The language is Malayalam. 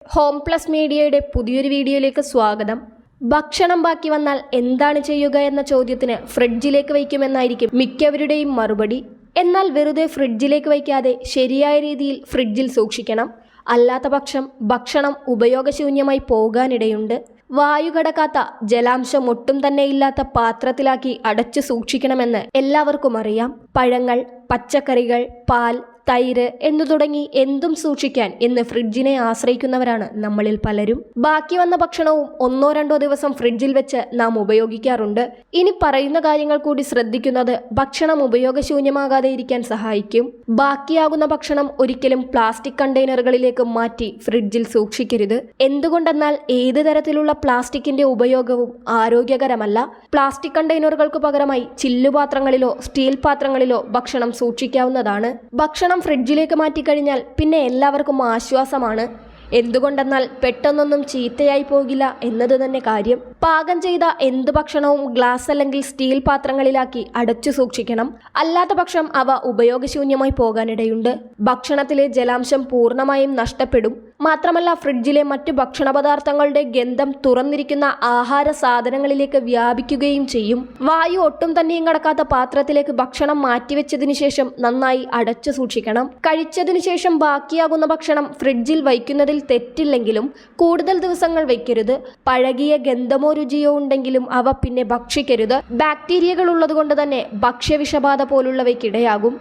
ഹോം പ്ലസ് മീഡിയയുടെ പുതിയൊരു വീഡിയോയിലേക്ക് സ്വാഗതം. ഭക്ഷണം ബാക്കി വന്നാൽ എന്താണ് ചെയ്യുക എന്ന ചോദ്യത്തിന് ഫ്രിഡ്ജിലേക്ക് വയ്ക്കുമെന്നായിരിക്കും മിക്കവരുടെയും മറുപടി. എന്നാൽ വെറുതെ ഫ്രിഡ്ജിലേക്ക് വയ്ക്കാതെ ശരിയായ രീതിയിൽ ഫ്രിഡ്ജിൽ സൂക്ഷിക്കണം. അല്ലാത്ത പക്ഷം ഭക്ഷണം ഉപയോഗശൂന്യമായി പോകാനിടയുണ്ട്. വായു കടക്കാത്ത, ജലാംശം ഒട്ടും തന്നെ ഇല്ലാത്ത പാത്രത്തിലാക്കി അടച്ചു സൂക്ഷിക്കണമെന്ന് എല്ലാവർക്കും അറിയാം. പഴങ്ങൾ, പച്ചക്കറികൾ, പാൽ, തൈര് എന്നു തുടങ്ങി എന്തും സൂക്ഷിക്കാൻ ഇന്ന് ഫ്രിഡ്ജിനെ ആശ്രയിക്കുന്നവരാണ് നമ്മളിൽ പലരും. ബാക്കി വന്ന ഭക്ഷണവും 1-2 ദിവസം ഫ്രിഡ്ജിൽ വെച്ച് നാം ഉപയോഗിക്കാറുണ്ട്. ഇനി പറയുന്ന കാര്യങ്ങൾ കൂടി ശ്രദ്ധിക്കുന്നത് ഭക്ഷണം ഉപയോഗശൂന്യമാകാതെ ഇരിക്കാൻ സഹായിക്കും. ബാക്കിയാകുന്ന ഭക്ഷണം ഒരിക്കലും പ്ലാസ്റ്റിക് കണ്ടെയ്നറുകളിലേക്ക് മാറ്റി ഫ്രിഡ്ജിൽ സൂക്ഷിക്കരുത്. എന്തുകൊണ്ടെന്നാൽ ഏത് തരത്തിലുള്ള പ്ലാസ്റ്റിക്കിന്റെ ഉപയോഗവും ആരോഗ്യകരമല്ല. പ്ലാസ്റ്റിക് കണ്ടെയ്നറുകൾക്ക് പകരമായി ചില്ലുപാത്രങ്ങളിലോ സ്റ്റീൽ പാത്രങ്ങളിലോ ഭക്ഷണം സൂക്ഷിക്കാവുന്നതാണ്. ഭക്ഷണം ഫ്രിഡ്ജിലേക്ക് മാറ്റിക്കഴിഞ്ഞാൽ പിന്നെ എല്ലാവർക്കും ആശ്വാസമാണ്. എന്തുകൊണ്ടെന്നാൽ പെട്ടെന്നൊന്നും ചീത്തയായി പോകില്ല എന്നത് തന്നെ കാര്യം. പാകം ചെയ്ത എന്ത് ഭക്ഷണവും ഗ്ലാസ് അല്ലെങ്കിൽ സ്റ്റീൽ പാത്രങ്ങളിലാക്കി അടച്ചു സൂക്ഷിക്കണം. അല്ലാത്ത പക്ഷം അവ ഉപയോഗശൂന്യമായി പോകാനിടയുണ്ട്. ഭക്ഷണത്തിലെ ജലാംശം പൂർണ്ണമായും നഷ്ടപ്പെടും. മാത്രമല്ല ഫ്രിഡ്ജിലെ മറ്റു ഭക്ഷണ പദാർത്ഥങ്ങളുടെ ഗന്ധം തുറന്നിരിക്കുന്ന ആഹാര സാധനങ്ങളിലേക്ക് വ്യാപിക്കുകയും ചെയ്യും. വായു ഒട്ടും തന്നെയും കടക്കാത്ത പാത്രത്തിലേക്ക് ഭക്ഷണം മാറ്റിവെച്ചതിനു ശേഷം നന്നായി അടച്ചു സൂക്ഷിക്കണം. കഴിച്ചതിനു ശേഷം ബാക്കിയാകുന്ന ഭക്ഷണം ഫ്രിഡ്ജിൽ വയ്ക്കുന്നതിൽ തെറ്റില്ലെങ്കിലും കൂടുതൽ ദിവസങ്ങൾ വയ്ക്കരുത്. പഴകിയ ഗന്ധമോ രുചിയോ ഉണ്ടെങ്കിലും അവ പിന്നെ ഭക്ഷിക്കരുത്. ബാക്ടീരിയകൾ ഉള്ളതുകൊണ്ട് തന്നെ ഭക്ഷ്യവിഷബാധ പോലുള്ളവയ്ക്കിടയാകും.